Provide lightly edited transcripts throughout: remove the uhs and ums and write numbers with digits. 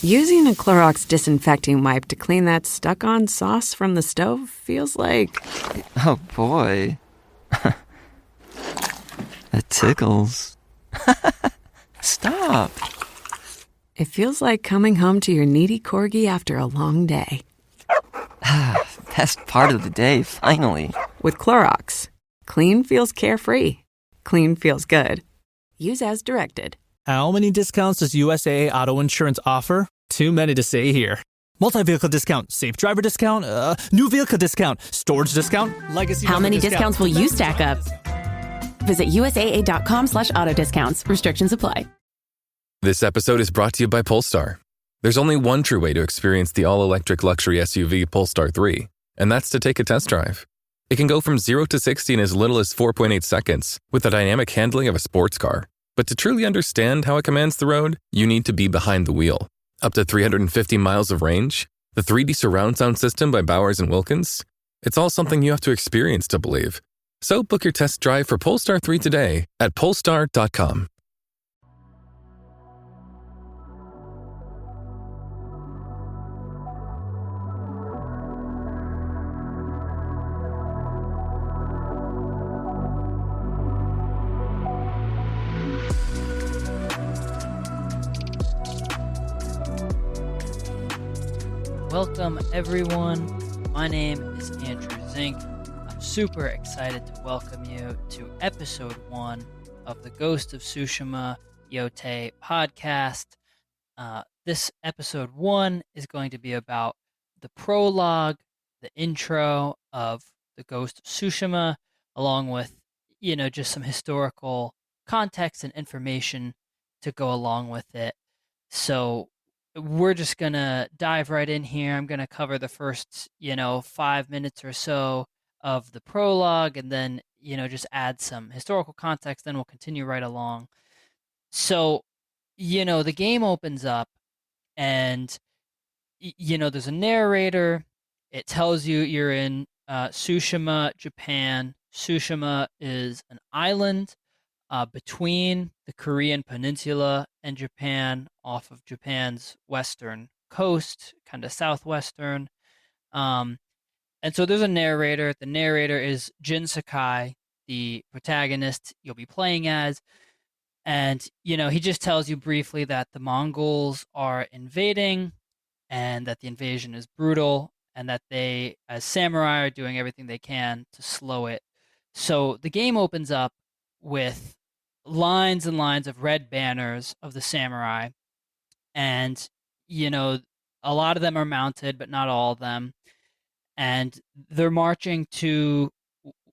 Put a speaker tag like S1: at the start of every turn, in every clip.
S1: Using a Clorox disinfecting wipe to clean that stuck-on sauce from the stove feels like...
S2: Oh, boy. That tickles. Stop.
S1: It feels like coming home to your needy corgi after a long day.
S2: Best part of the day, finally.
S1: With Clorox, clean feels carefree. Clean feels good. Use as directed.
S3: How many discounts does USAA Auto Insurance offer? Too many to say here. Multi-vehicle discount, safe driver discount, new vehicle discount, storage discount, legacy.
S4: How many discounts will you stack up? Visit USAA.com/auto discounts. Restrictions apply.
S5: This episode is brought to you by Polestar. There's only one true way to experience the all-electric luxury SUV Polestar 3, and that's to take a test drive. It can go from 0 to 60 in as little as 4.8 seconds with the dynamic handling of a sports car. But to truly understand how it commands the road, you need to be behind the wheel. Up to 350 miles of range, the 3D surround sound system by Bowers & Wilkins. It's all something you have to experience to believe. So book your test drive for Polestar 3 today at polestar.com.
S6: Welcome, everyone. My name is Andrew Zink. I'm super excited to welcome you to episode 1 of the Ghost of Tsushima Yotei podcast. This episode 1 is going to be about the prologue, the intro of the Ghost of Tsushima, along with, just some historical context and information to go along with it. So we're just going to dive right in here. I'm going to cover the first, 5 minutes or so of the prologue and then, just add some historical context. Then we'll continue right along. So, the game opens up and, there's a narrator. It tells you you're in Tsushima, Japan. Tsushima is an island between the Korean peninsula and Japan, off of Japan's western coast, kind of southwestern. And so there's a narrator. The narrator is Jin Sakai, the protagonist you'll be playing as. And, he just tells you briefly that the Mongols are invading and that the invasion is brutal and that they, as samurai, are doing everything they can to slow it. So the game opens up with lines and lines of red banners of the samurai. And, a lot of them are mounted, but not all of them. And they're marching to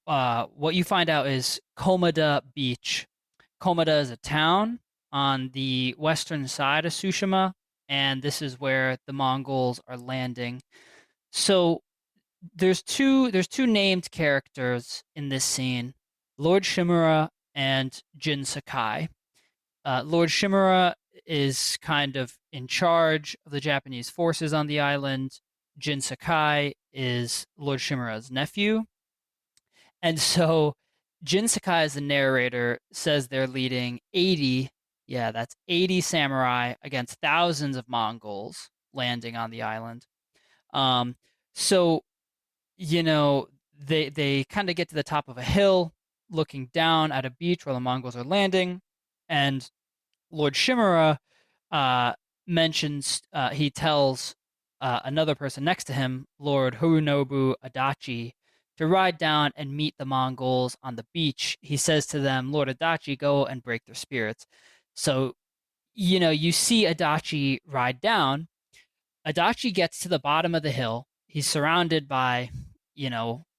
S6: what you find out is Komada Beach. Komada is a town on the western side of Tsushima, and this is where the Mongols are landing. So there's two named characters in this scene, Lord Shimura and Jin Sakai. Lord Shimura is kind of in charge of the Japanese forces on the island. Jin Sakai is Lord Shimura's nephew. And so Jin Sakai, as the narrator, says they're leading 80 samurai against thousands of Mongols landing on the island. So, they kind of get to the top of a hill, looking down at a beach where the Mongols are landing, and Lord Shimura he tells another person next to him, Lord Harunobu Adachi, to ride down and meet the Mongols on the beach. He says to them, Lord Adachi, go and break their spirits. So, you see Adachi ride down. Adachi gets to the bottom of the hill. He's surrounded by,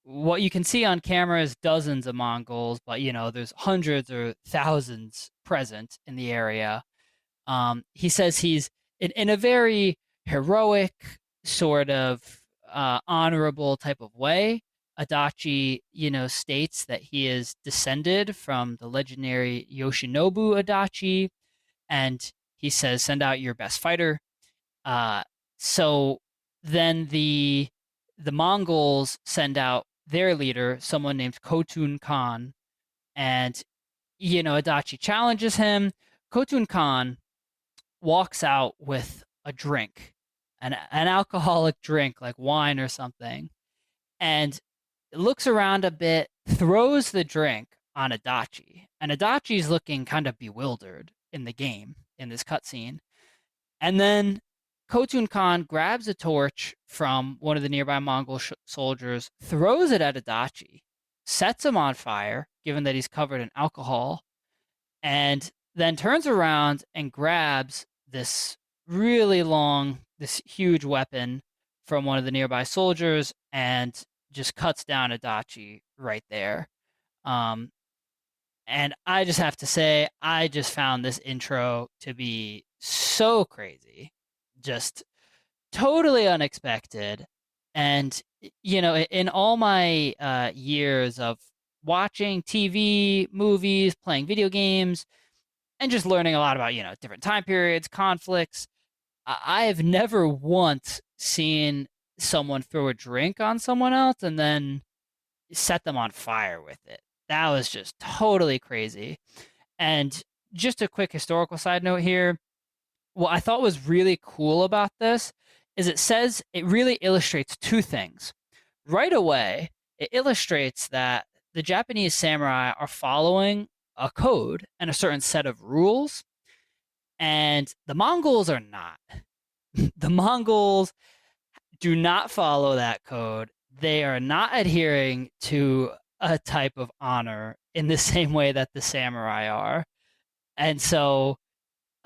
S6: what you can see on camera is dozens of Mongols, but, there's hundreds or thousands present in the area. He says he's in a very heroic, sort of honorable type of way. Adachi, states that he is descended from the legendary Yoshinobu Adachi, and he says, send out your best fighter. So then the Mongols send out their leader, someone named Khotun Khan, and, Adachi challenges him. Khotun Khan walks out with a drink, an alcoholic drink like wine or something, and looks around a bit, throws the drink on Adachi, and Adachi's looking kind of bewildered in the game in this cutscene, and then Khotun Khan grabs a torch from one of the nearby Mongol soldiers, throws it at Adachi, sets him on fire, given that he's covered in alcohol, and then turns around and grabs this really long, this huge weapon from one of the nearby soldiers and just cuts down Adachi right there. And I just have to say, I just found this intro to be so crazy, just totally unexpected. And, in all my years of watching TV, movies, playing video games, and just learning a lot about, different time periods, conflicts, I have never once seen someone throw a drink on someone else and then set them on fire with it. That was just totally crazy. And just a quick historical side note here. What I thought was really cool about this is it really illustrates two things. Right away, it illustrates that the Japanese samurai are following a code and a certain set of rules, and the Mongols are not. The Mongols do not follow that code. They are not adhering to a type of honor in the same way that the samurai are. And so,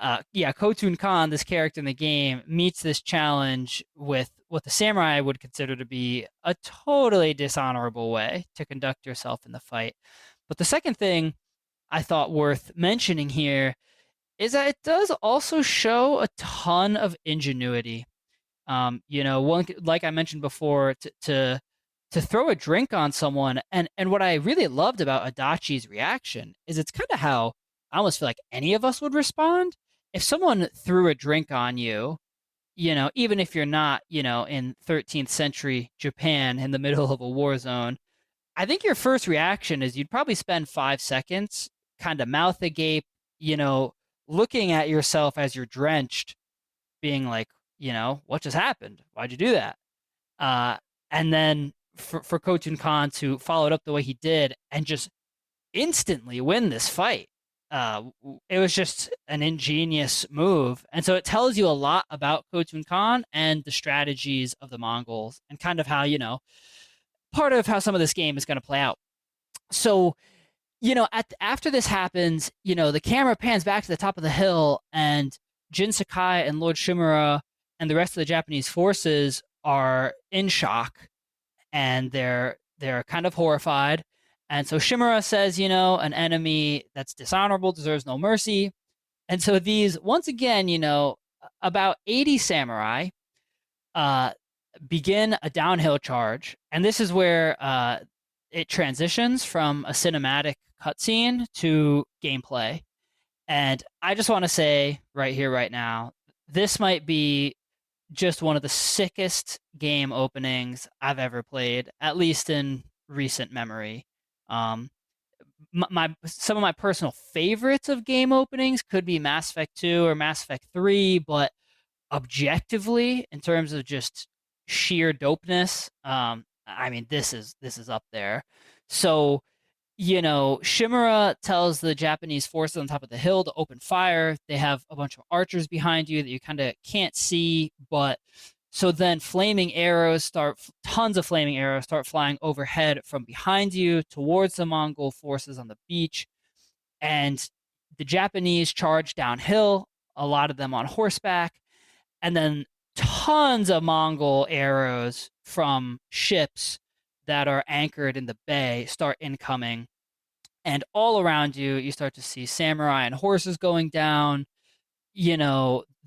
S6: Khotun Khan, this character in the game, meets this challenge with what the samurai would consider to be a totally dishonorable way to conduct yourself in the fight. But the second thing I thought worth mentioning here is that it does also show a ton of ingenuity. One, like I mentioned before, to throw a drink on someone, and what I really loved about Adachi's reaction is it's kind of how I almost feel like any of us would respond if someone threw a drink on you. Even if you're not, in 13th century Japan in the middle of a war zone, I think your first reaction is you'd probably spend 5 seconds kind of mouth agape, looking at yourself as you're drenched, being like, what just happened? Why'd you do that? And then for Khotun Khan to follow it up the way he did and just instantly win this fight, it was just an ingenious move. And so it tells you a lot about Khotun Khan and the strategies of the Mongols and kind of how, part of how some of this game is going to play out. So, after this happens, the camera pans back to the top of the hill, and Jin Sakai and Lord Shimura and the rest of the Japanese forces are in shock, and they're kind of horrified. And so Shimura says, an enemy that's dishonorable deserves no mercy. And so these, once again, about 80 samurai begin a downhill charge. And this is where it transitions from a cinematic cutscene to gameplay. And I just want to say right here, right now, this might be just one of the sickest game openings I've ever played, at least in recent memory. Some of my personal favorites of game openings could be Mass Effect 2 or Mass Effect 3, but objectively, in terms of just sheer dopeness, this is up there. So, Shimura tells the Japanese forces on top of the hill to open fire. They have a bunch of archers behind you that you kind of can't see, but so then tons of flaming arrows start flying overhead from behind you towards the Mongol forces on the beach. And the Japanese charge downhill, a lot of them on horseback, and then tons of Mongol arrows from ships that are anchored in the bay start incoming. And all around you, you start to see samurai and horses going down.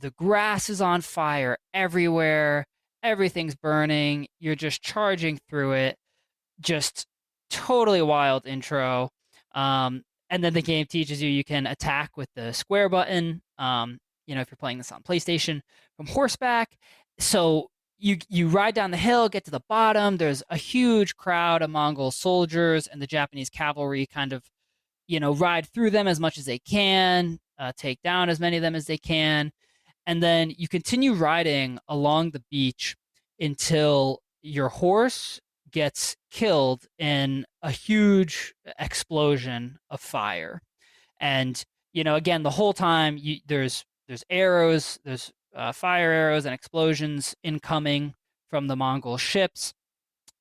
S6: The grass is on fire everywhere. Everything's burning. You're just charging through it. Just totally wild intro. And then the game teaches you can attack with the square button, if you're playing this on PlayStation, from horseback. So you ride down the hill, get to the bottom. There's a huge crowd of Mongol soldiers, and the Japanese cavalry kind of, ride through them as much as they can, take down as many of them as they can. and then you continue riding along the beach until your horse gets killed in a huge explosion of fire. And again, the whole time there's arrows, there's fire arrows and explosions incoming from the Mongol ships.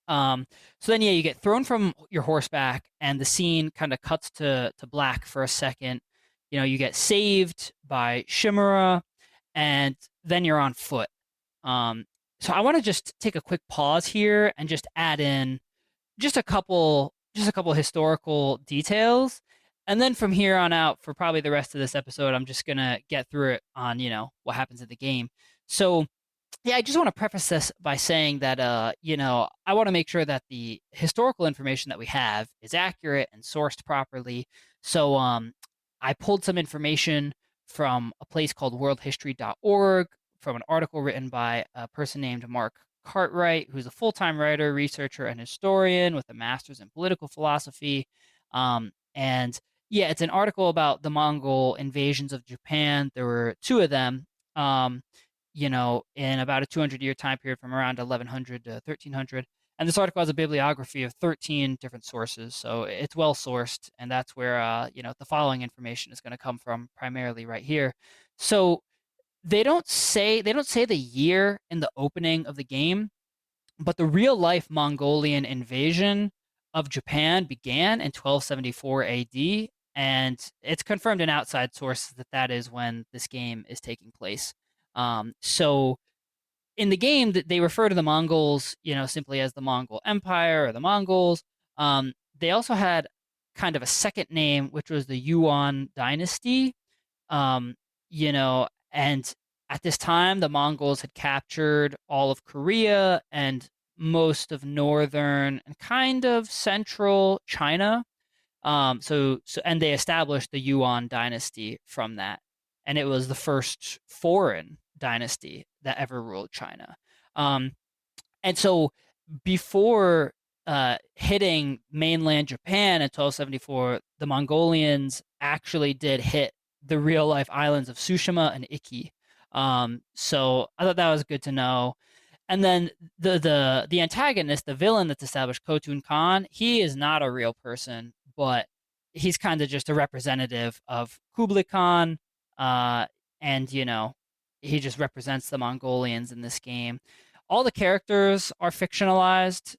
S6: So then, yeah, you get thrown from your horseback, and the scene kind of cuts to black for a second. You get saved by Shimura, and then you're on foot. So I want to just take a quick pause here and just add in just a couple historical details, and then from here on out, for probably the rest of this episode, I'm just gonna get through it on what happens in the game. So yeah, I just want to preface this by saying that I want to make sure that the historical information that we have is accurate and sourced properly. So I pulled some information from a place called worldhistory.org, from an article written by a person named Mark Cartwright, who's a full-time writer, researcher, and historian with a master's in political philosophy. And yeah, it's an article about the Mongol invasions of Japan. There were two of them, in about a 200-year time period from around 1100 to 1300. And this article has a bibliography of 13 different sources, so it's well sourced, and that's where the following information is going to come from, primarily right here. So they don't say the year in the opening of the game, but the real life Mongolian invasion of Japan began in 1274 AD, and it's confirmed in outside sources that is when this game is taking place. So in the game, that they refer to the Mongols, simply as the Mongol Empire or the Mongols. They also had kind of a second name, which was the Yuan dynasty. And at this time, the Mongols had captured all of Korea and most of northern and kind of central China. And they established the Yuan dynasty from that, and it was the first foreign dynasty that ever ruled China. And so before hitting mainland Japan in 1274, the Mongolians actually did hit the real life islands of Tsushima and Iki. So I thought that was good to know. And then the antagonist, the villain that's established, Khotun Khan, he is not a real person, but he's kind of just a representative of Kublai Khan, and he just represents the Mongolians in this game. All the characters are fictionalized.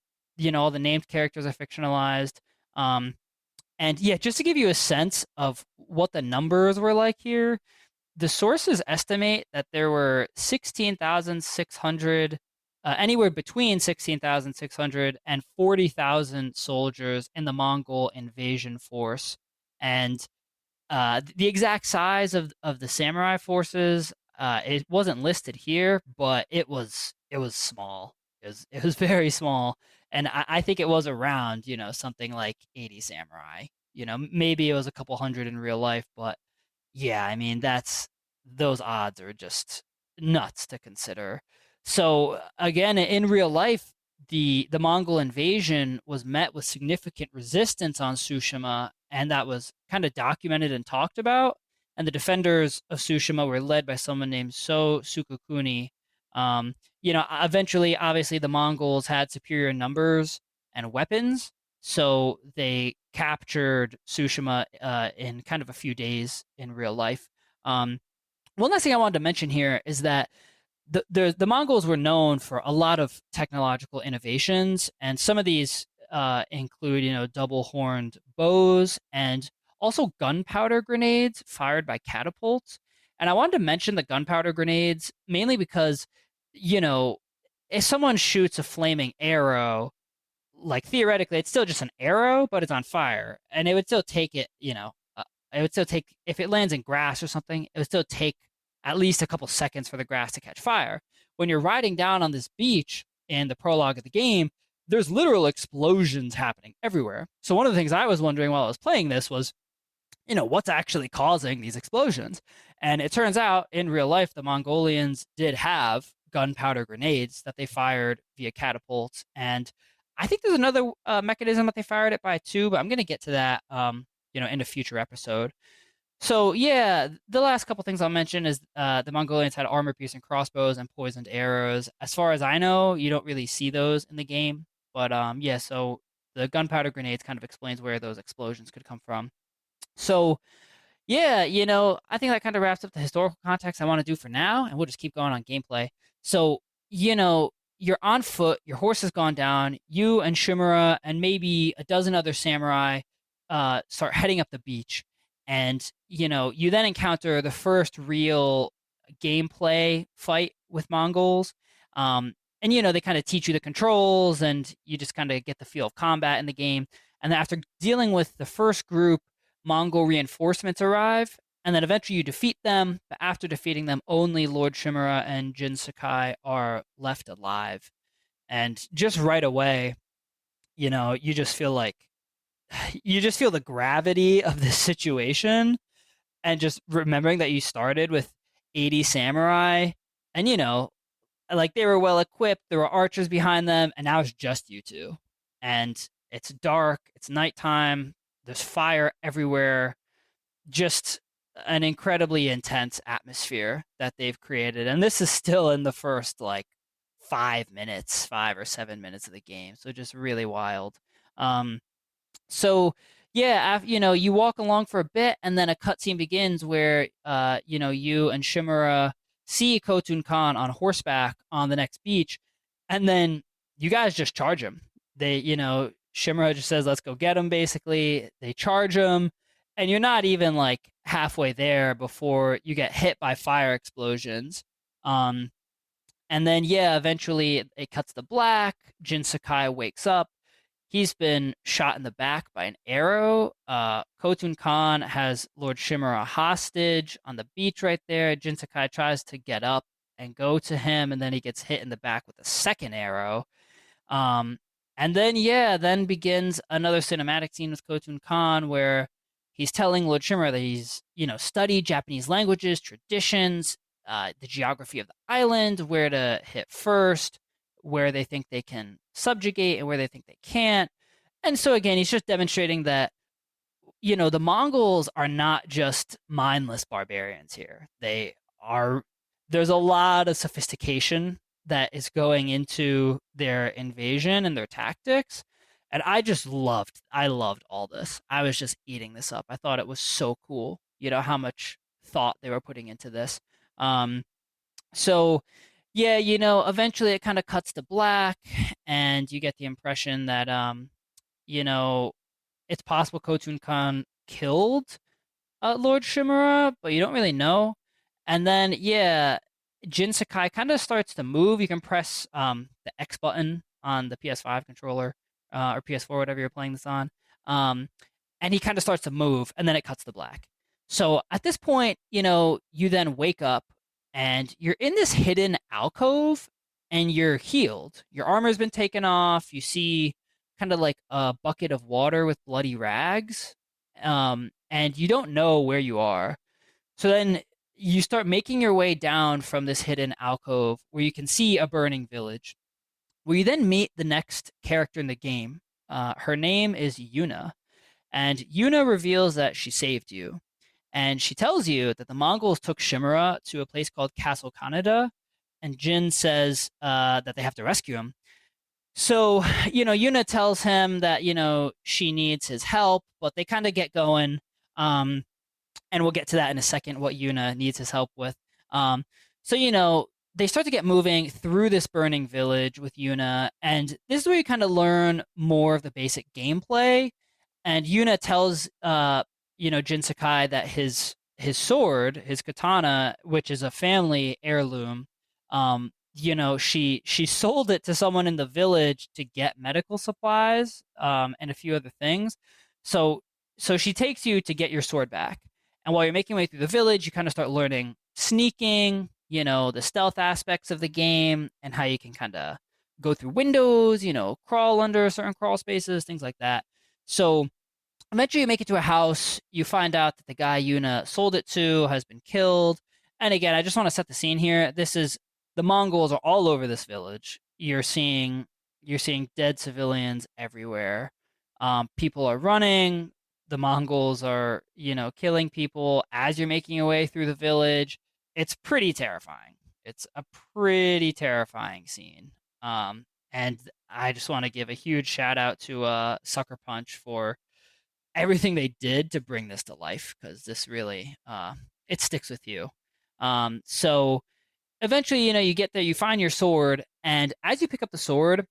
S6: All the named characters are fictionalized. And yeah, just to give you a sense of what the numbers were like here, the sources estimate that there were 16,600, anywhere between 16,600 and 40,000 soldiers in the Mongol invasion force. And the exact size of the samurai forces, it wasn't listed here, but it was small. It was very small, and I think it was around something like 80 samurai. Maybe it was a couple hundred in real life, but yeah, I mean those odds are just nuts to consider. So again, in real life, the Mongol invasion was met with significant resistance on Tsushima, and that was kind of documented and talked about. And the defenders of Tsushima were led by someone named So Sukukuni. Eventually, obviously, the Mongols had superior numbers and weapons, so they captured Tsushima in kind of a few days in real life. One last thing I wanted to mention here is that the Mongols were known for a lot of technological innovations, and some of these include double-horned bows and also gunpowder grenades fired by catapults. And I wanted to mention the gunpowder grenades mainly because if someone shoots a flaming arrow, like theoretically it's still just an arrow, but it's on fire, and it would still take it. It would still take, if it lands in grass or something, it would still take at least a couple seconds for the grass to catch fire. When you're riding down on this beach in the prologue of the game, there's literal explosions happening everywhere. So one of the things I was wondering while I was playing this was, what's actually causing these explosions? And it turns out in real life, the Mongolians did have gunpowder grenades that they fired via catapults. And I think there's another mechanism that they fired it by too, but I'm going to get to that, in a future episode. So yeah, the last couple things I'll mention is the Mongolians had armor-piercing crossbows and poisoned arrows. As far as I know, you don't really see those in the game, but yeah. So the gunpowder grenades kind of explains where those explosions could come from. So yeah, I think that kind of wraps up the historical context I want to do for now, and we'll just keep going on gameplay. So you're on foot, your horse has gone down. You and Shimura and maybe a dozen other samurai start heading up the beach and you then encounter the first real gameplay fight with Mongols. And they kind of teach you the controls and you just kind of get the feel of combat in the game. And then after dealing with the first group, Mongol reinforcements arrive, and then eventually you defeat them. But after defeating them, only Lord Shimura and Jin Sakai are left alive. And just right away, you just feel like you just feel the gravity of this situation, and just remembering that you started with 80 samurai, and like they were well equipped, there were archers behind them, and now it's just you two. And it's dark, it's nighttime, there's fire everywhere, just an incredibly intense atmosphere that they've created. And this is still in the first like 5 or 7 minutes of the game, so just really wild. So yeah, you walk along for a bit, and then a cutscene begins where you and Shimura see Khotun Khan on horseback on the next beach, and then you guys just charge him. Shimura just says, "Let's go get him." Basically, they charge him, and you're not even like halfway there before you get hit by fire explosions. And then yeah, eventually it cuts to black. Jin Sakai wakes up. He's been shot in the back by an arrow. Khotun Khan has Lord Shimura hostage on the beach right there. Jin Sakai tries to get up and go to him, and then he gets hit in the back with a second arrow. And then, yeah, then begins another cinematic scene with Khotun Khan where he's telling Lord Shimura that he's, studied Japanese languages, traditions, the geography of the island, where to hit first, where they think they can subjugate and where they think they can't. And so again, he's just demonstrating that, the Mongols are not just mindless barbarians here. There's a lot of sophistication that is going into their invasion and their tactics. And I loved all this. I was just eating this up. I thought it was so cool, how much thought they were putting into this. So yeah, eventually it kind of cuts to black, and you get the impression that, it's possible Khotun Khan killed Lord Shimura, but you don't really know. And then, yeah, Jin Sakai kind of starts to move. You can press the X button on the PS5 controller or PS4, whatever you're playing this on. And he kind of starts to move, and then it cuts to black. So at this point, you then wake up, and you're in this hidden alcove, and you're healed. Your armor's been taken off. You see kind of like a bucket of water with bloody rags, and you don't know where you are. So then you start making your way down from this hidden alcove where you can see a burning village, where you then meet the next character in the game. Her name is Yuna, and Yuna reveals that she saved you. And she tells you that the Mongols took Shimura to a place called Castle Kaneda, and Jin says that they have to rescue him. So, Yuna tells him that, she needs his help, but they kind of get going. And we'll get to that in a second, what Yuna needs his help with. So, they start to get moving through this burning village with Yuna, and this is where you kind of learn more of the basic gameplay. And Yuna tells Jin Sakai that his sword, his katana, which is a family heirloom, she sold it to someone in the village to get medical supplies and a few other things. So she takes you to get your sword back. And while you're making your way through the village, you kind of start learning sneaking, the stealth aspects of the game, and how you can kind of go through windows, crawl under certain crawl spaces, things like that. So eventually you make it to a house. You find out that the guy Yuna sold it to has been killed. And again, I just want to set the scene here. The Mongols are all over this village. You're seeing dead civilians everywhere. People are running. the Mongols are, killing people as you're making your way through the village. It's pretty terrifying. It's a pretty terrifying scene. And I just want to give a huge shout out to Sucker Punch for everything they did to bring this to life, because this really it sticks with you. So eventually, you get there, you find your sword, and as you pick up the sword,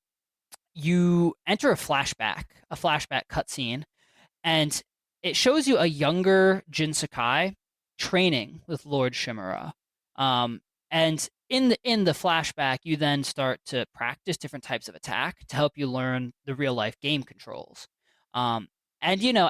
S6: you enter a flashback cutscene, and it shows you a younger Jin Sakai training with Lord Shimura. And in the flashback, you then start to practice different types of attack to help you learn the real life game controls. And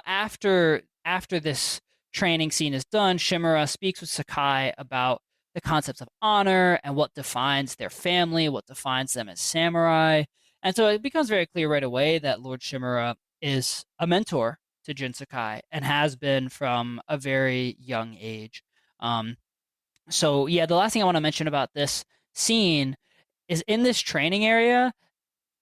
S6: after this training scene is done, Shimura speaks with Sakai about the concepts of honor and what defines their family, what defines them as samurai. And so it becomes very clear right away that Lord Shimura is a mentor to Jin Sakai and has been from a very young age. So yeah, the last thing I want to mention about this scene is in this training area,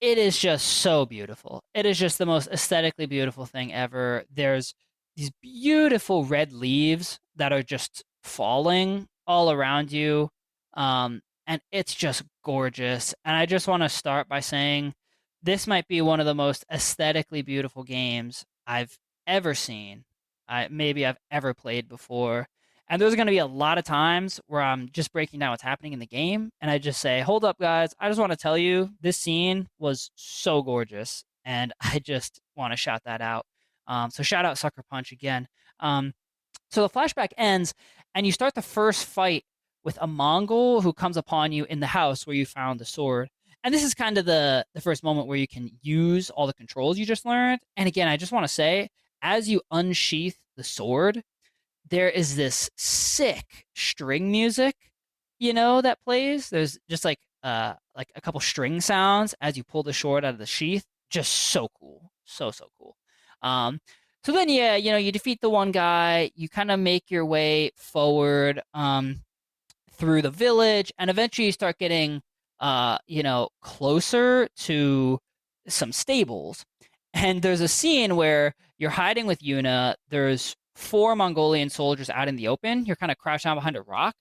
S6: it is just so beautiful. It is just the most aesthetically beautiful thing ever. There's these beautiful red leaves that are just falling all around you. And it's just gorgeous. And I just want to start by saying this might be one of the most aesthetically beautiful games I've ever seen. Maybe I've ever played before. And there's going to be a lot of times where I'm just breaking down what's happening in the game, and I just say, hold up, guys. I just want to tell you, this scene was so gorgeous, and I just want to shout that out. So shout out Sucker Punch again. So the flashback ends, and you start the first fight with a Mongol who comes upon you in the house where you found the sword. And this is kind of the first moment where you can use all the controls you just learned. And again, I just want to say, as you unsheath the sword, there is this sick string music, that plays. There's just like a couple string sounds as you pull the sword out of the sheath. Just so cool. So cool. So then, yeah, you defeat the one guy, you kind of make your way forward through the village, and eventually you start getting, closer to some stables. And there's a scene where you're hiding with Yuna. There's 4 Mongolian soldiers out in the open. You're kind of crouched down behind a rock.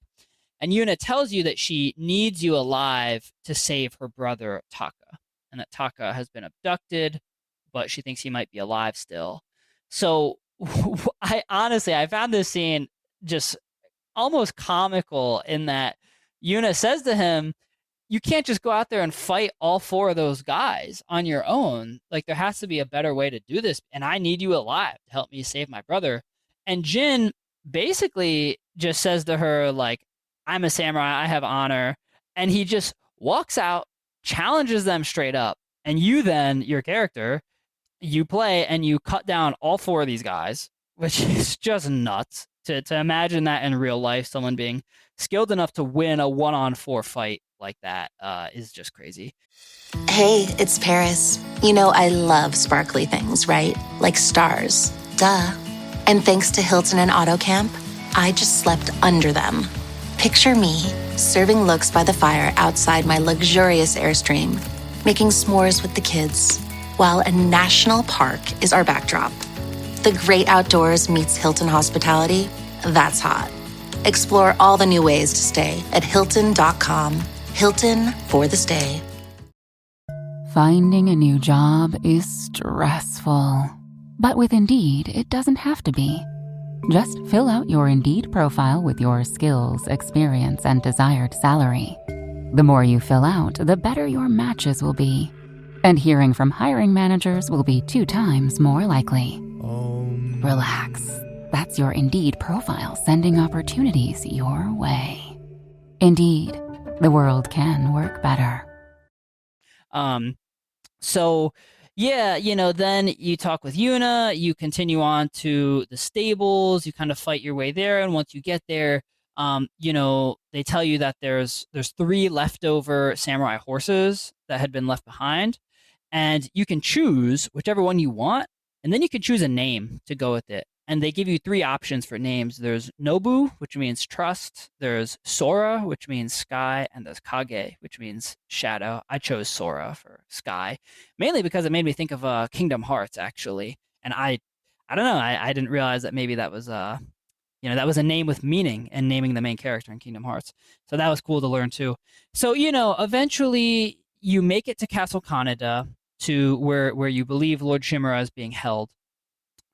S6: And Yuna tells you that she needs you alive to save her brother, Taka. And that Taka has been abducted, but she thinks he might be alive still. So I found this scene just almost comical in that Yuna says to him, you can't just go out there and fight all 4 of those guys on your own. Like, there has to be a better way to do this. And I need you alive to help me save my brother. And Jin basically just says to her, like, I'm a samurai, I have honor. And he just walks out, challenges them straight up. And you then, your character, you play and you cut down all 4 of these guys, which is just nuts. To imagine that in real life, someone being skilled enough to win a 1-on-4 fight like that is just crazy.
S7: Hey, it's Paris. I love sparkly things, right? Like stars. Duh. And thanks to Hilton and AutoCamp, I just slept under them. Picture me, serving looks by the fire outside my luxurious Airstream, making s'mores with the kids, while a national park is our backdrop. The great outdoors meets Hilton hospitality. That's hot. Explore all the new ways to stay at Hilton.com. Hilton for the stay.
S8: Finding a new job is stressful. But with Indeed, it doesn't have to be. Just fill out your Indeed profile with your skills, experience, and desired salary. The more you fill out, the better your matches will be. And hearing from hiring managers will be 2 times more likely. Relax. That's your Indeed profile sending opportunities your way. Indeed, the world can work better.
S6: So, yeah, then you talk with Yuna, you continue on to the stables, you kind of fight your way there, and once you get there, they tell you that there's 3 leftover samurai horses that had been left behind, and you can choose whichever one you want, and then you can choose a name to go with it. And they give you 3 options for names. There's Nobu, which means trust. There's Sora, which means sky. And there's Kage, which means shadow. I chose Sora for sky, mainly because it made me think of Kingdom Hearts, actually. And I I don't know. I didn't realize that maybe that was that was a name with meaning and naming the main character in Kingdom Hearts. So that was cool to learn too. So, eventually you make it to Castle Kaneda, to where you believe Lord Shimura is being held,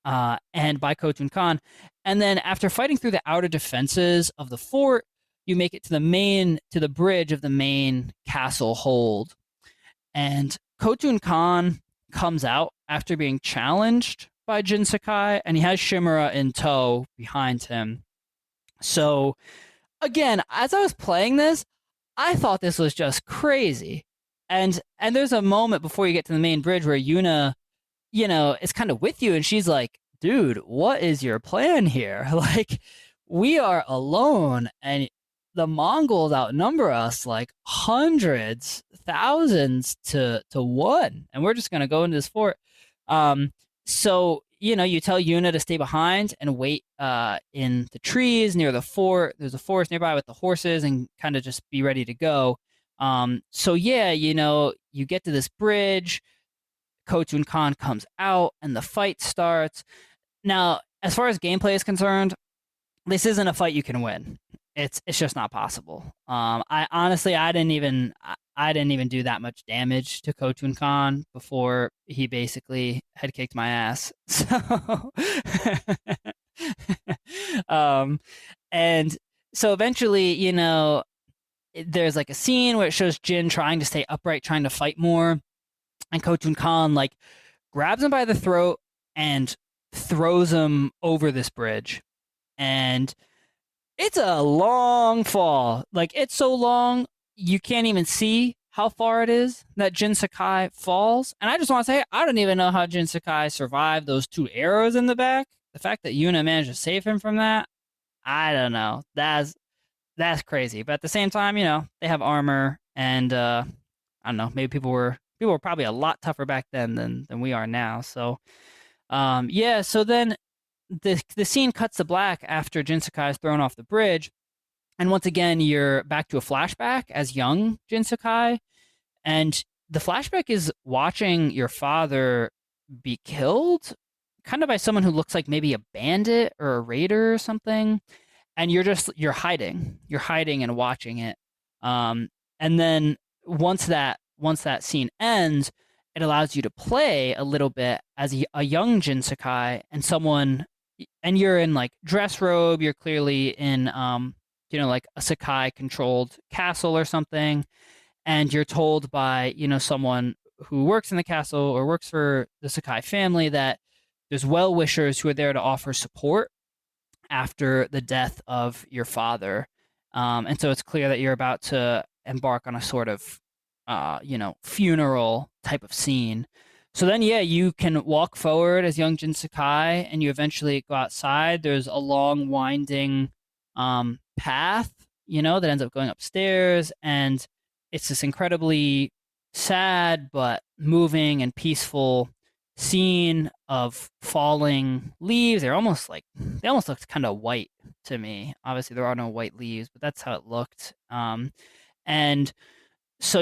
S6: and by Khotun Khan. And then after fighting through the outer defenses of the fort, you make it to the bridge of the main castle hold. And Khotun Khan comes out after being challenged by Jin Sakai, and he has Shimura in tow behind him. So, again, as I was playing this, I thought this was just crazy. And there's a moment before you get to the main bridge where Yuna, is kind of with you, and she's like, dude, what is your plan here? Like, we are alone, and the Mongols outnumber us like hundreds, thousands to one, and we're just going to go into this fort. So, you tell Yuna to stay behind and wait in the trees near the fort. There's a forest nearby with the horses, and kind of just be ready to go. So, yeah, you get to this bridge. Khotun Khan comes out, and the fight starts. Now, as far as gameplay is concerned, this isn't a fight you can win. It's just not possible. I honestly, I didn't even do that much damage to Khotun Khan before he basically head kicked my ass. So, and so eventually, there's like a scene where it shows Jin trying to stay upright, trying to fight more, and Khotun Khan like grabs him by the throat and throws him over this bridge, and it's a long fall. Like, it's so long, you can't even see how far it is that Jin Sakai falls. And I just want to say, I don't even know how Jin Sakai survived those 2 arrows in the back. The fact that Yuna managed to save him from that, I don't know. That's crazy. But at the same time, they have armor, and I don't know, maybe people were probably a lot tougher back then than we are now. So, yeah, so then the scene cuts to black after Jin Sakai is thrown off the bridge, and once again you're back to a flashback as young Jin Sakai, and the flashback is watching your father be killed, kind of by someone who looks like maybe a bandit or a raider or something, and you're hiding and watching it, and then once that scene ends, it allows you to play a little bit as a young Jin Sakai, and you're in like dress robe. You're clearly in, like a Sakai controlled castle or something. And you're told by, someone who works in the castle or works for the Sakai family that there's well-wishers who are there to offer support after the death of your father. And so it's clear that you're about to embark on a sort of, funeral type of scene. So then, yeah, you can walk forward as young Jin Sakai, and you eventually go outside. There's a long, winding path, that ends up going upstairs, and it's this incredibly sad but moving and peaceful scene of falling leaves. They almost looked kind of white to me. Obviously, there are no white leaves, but that's how it looked. And so,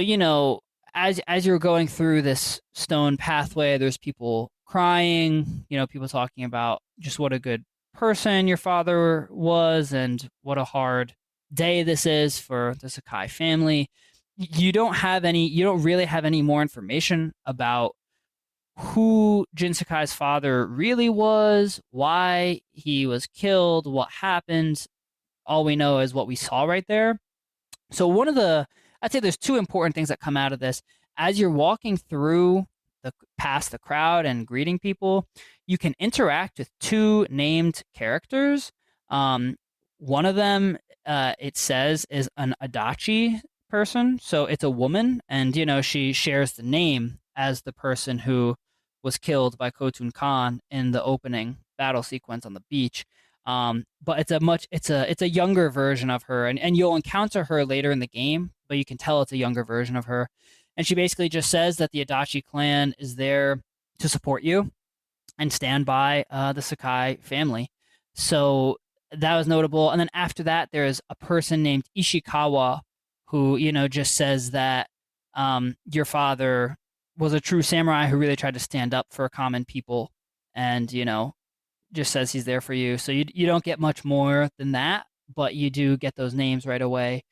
S6: as you're going through this stone pathway, there's people crying, people talking about just what a good person your father was and what a hard day this is for the Sakai family. You don't really have any more information about who Jin Sakai's father really was, why he was killed, what happened. All we know is what we saw right there. So I'd say there's 2 important things that come out of this. As you're walking through past the crowd and greeting people, you can interact with 2 named characters. One of them, it says, is an Adachi person. So it's a woman, and, she shares the name as the person who was killed by Khotun Khan in the opening battle sequence on the beach. But it's a younger version of her, and you'll encounter her later in the game, but you can tell it's a younger version of her. And she basically just says that the Adachi clan is there to support you and stand by the Sakai family. So that was notable. And then after that, there's a person named Ishikawa who, just says that your father was a true samurai who really tried to stand up for common people and, just says he's there for you. So you don't get much more than that, but you do get those names right away.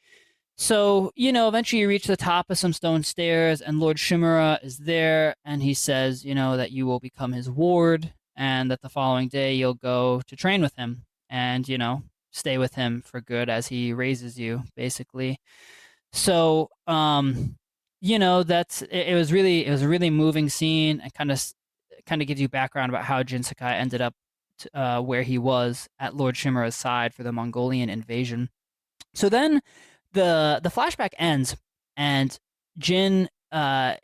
S6: So, eventually you reach the top of some stone stairs, and Lord Shimura is there, and he says, that you will become his ward, and that the following day you'll go to train with him, and, stay with him for good as he raises you, basically. So, it was a really moving scene, and kind of gives you background about how Jin Sakai ended up where he was at Lord Shimura's side for the Mongolian invasion. So then the flashback ends, and Jin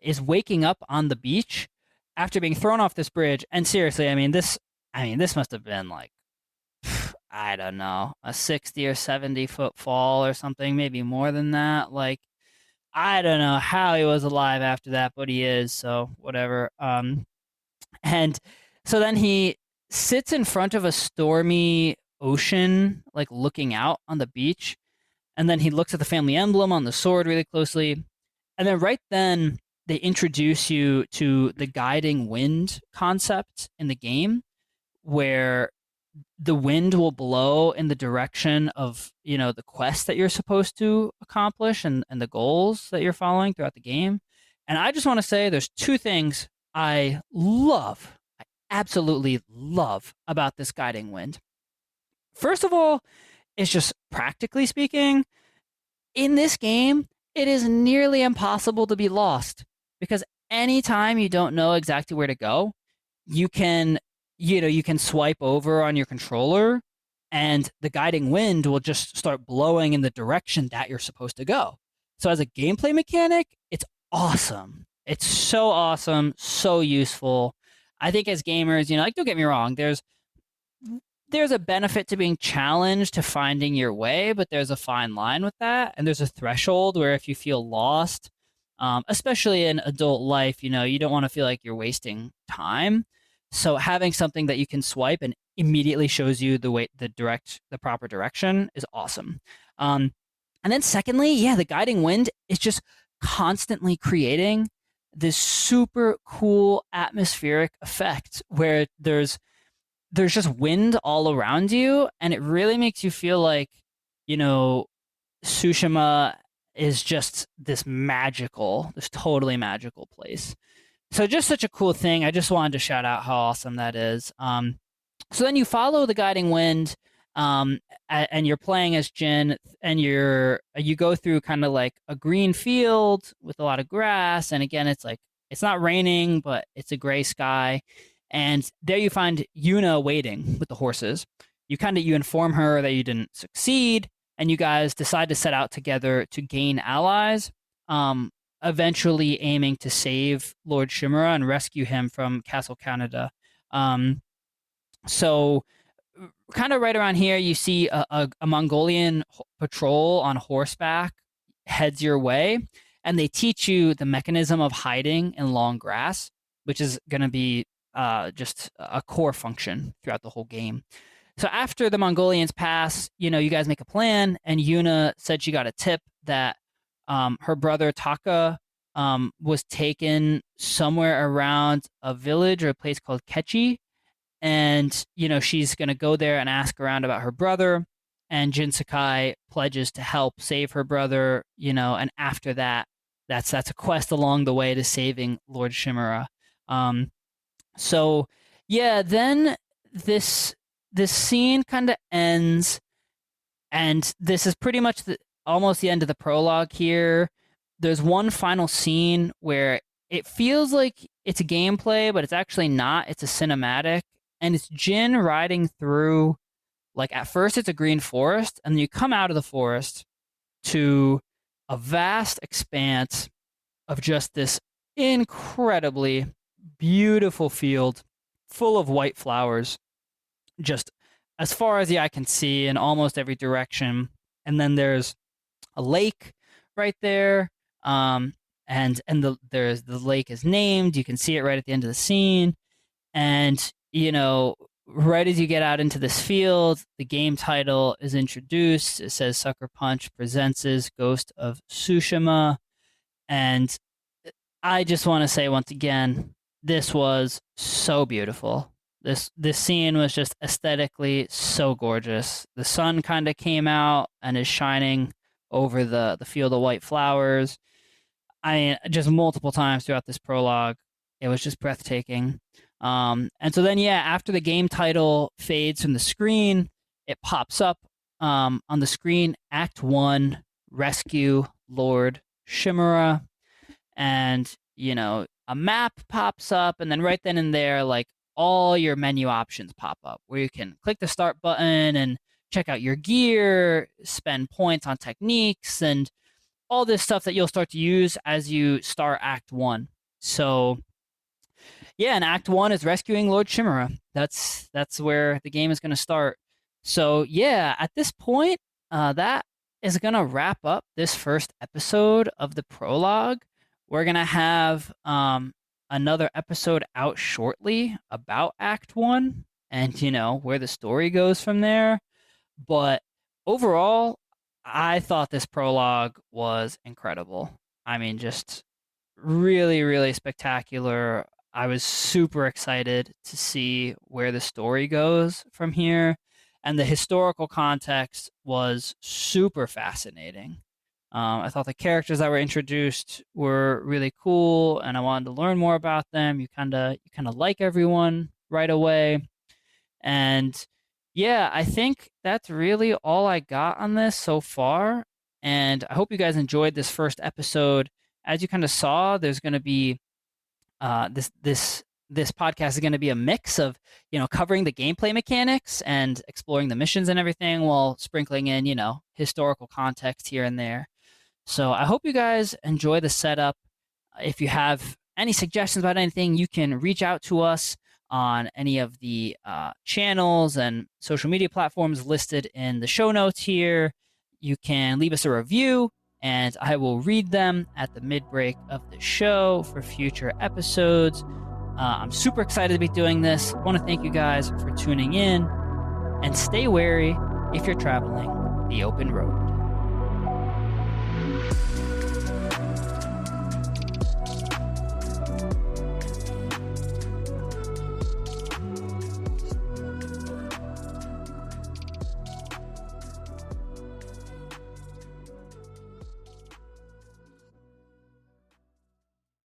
S6: is waking up on the beach after being thrown off this bridge. And seriously, this must have been like, I don't know, a 60 or 70 foot fall or something, maybe more than that. Like, I don't know how he was alive after that, but he is, so whatever. And so then he sits in front of a stormy ocean, like looking out on the beach. And then he looks at the family emblem on the sword really closely. And then right then, they introduce you to the guiding wind concept in the game, where the wind will blow in the direction of, the quest that you're supposed to accomplish and the goals that you're following throughout the game. And I just want to say there's two things I absolutely love about this guiding wind. First of all, it's just practically speaking, in this game, it is nearly impossible to be lost, because anytime you don't know exactly where to go, you can swipe over on your controller, and the guiding wind will just start blowing in the direction that you're supposed to go. So as a gameplay mechanic, it's awesome. It's so awesome, so useful. I think as gamers, don't get me wrong, there's a benefit to being challenged to finding your way, but there's a fine line with that. And there's a threshold where if you feel lost, especially in adult life, you don't want to feel like you're wasting time. So having something that you can swipe and immediately shows you the proper direction is awesome. And then secondly, the guiding wind is just constantly creating this super cool atmospheric effect where there's just wind all around you, and it really makes you feel like, Tsushima is just this totally magical place. So just such a cool thing. I just wanted to shout out how awesome that is. So then you follow the guiding wind, and you're playing as Jin, and you go through kind of like a green field with a lot of grass, and again, it's not raining, but it's a gray sky. And there you find Yuna waiting with the horses. You inform her that you didn't succeed, and you guys decide to set out together to gain allies, eventually aiming to save Lord Shimura and rescue him from Castle Canada. So kind of right around here, you see a Mongolian patrol on horseback heads your way, and they teach you the mechanism of hiding in long grass, which is going to be just a core function throughout the whole game. So after the Mongolians pass, you guys make a plan, and Yuna said she got a tip that her brother Taka was taken somewhere around a village or a place called Kechi, and she's going to go there and ask around about her brother, and Jin Sakai pledges to help save her brother, and after that, that's a quest along the way to saving Lord Shimura. So yeah, then this scene kind of ends, and this is pretty much almost the end of the prologue here. There's one final scene where it feels like it's a gameplay, but it's actually not. It's a cinematic, and it's Jin riding through, like, at first it's a green forest, and then you come out of the forest to a vast expanse of just this incredibly beautiful field full of white flowers, just as far as the eye can see in almost every direction. And then there's a lake right there, and the lake is named. You can see it right at the end of the scene, and right as you get out into this field, the game title is introduced. It says Sucker Punch presents Ghost of Tsushima, and I just want to say once again, this was so beautiful. This scene was just aesthetically so gorgeous. The sun kind of came out and is shining over the field of white flowers. I mean, just multiple times throughout this prologue, it was just breathtaking. And so then, yeah, after the game title fades from the screen, it pops up on the screen, Act 1, Rescue Lord Chimera. And, you know, a map pops up, and then right then and there, like, all your menu options pop up where you can click the start button and check out your gear, spend points on techniques, and all this stuff that you'll start to use as you start Act 1. So, yeah, and Act 1 is rescuing Lord Chimera. That's where the game is going to start. So, yeah, at this point, that is going to wrap up this first episode of the prologue. We're going to have another episode out shortly about Act 1 and, you know, where the story goes from there. But overall, I thought this prologue was incredible. I mean, just really, really spectacular. I was super excited to see where the story goes from here. And the historical context was super fascinating. I thought the characters that were introduced were really cool, and I wanted to learn more about them. You kind of like everyone right away. And yeah, I think that's really all I got on this so far. And I hope you guys enjoyed this first episode. As you kind of saw, there's going to be this podcast is going to be a mix of, you know, covering the gameplay mechanics and exploring the missions and everything while sprinkling in, you know, historical context here and there. So I hope you guys enjoy the setup. If you have any suggestions about anything, you can reach out to us on any of the channels and social media platforms listed in the show notes here. You can leave us a review, and I will read them at the mid-break of the show for future episodes. I'm super excited to be doing this. I want to thank you guys for tuning in, and stay wary if you're traveling the open road.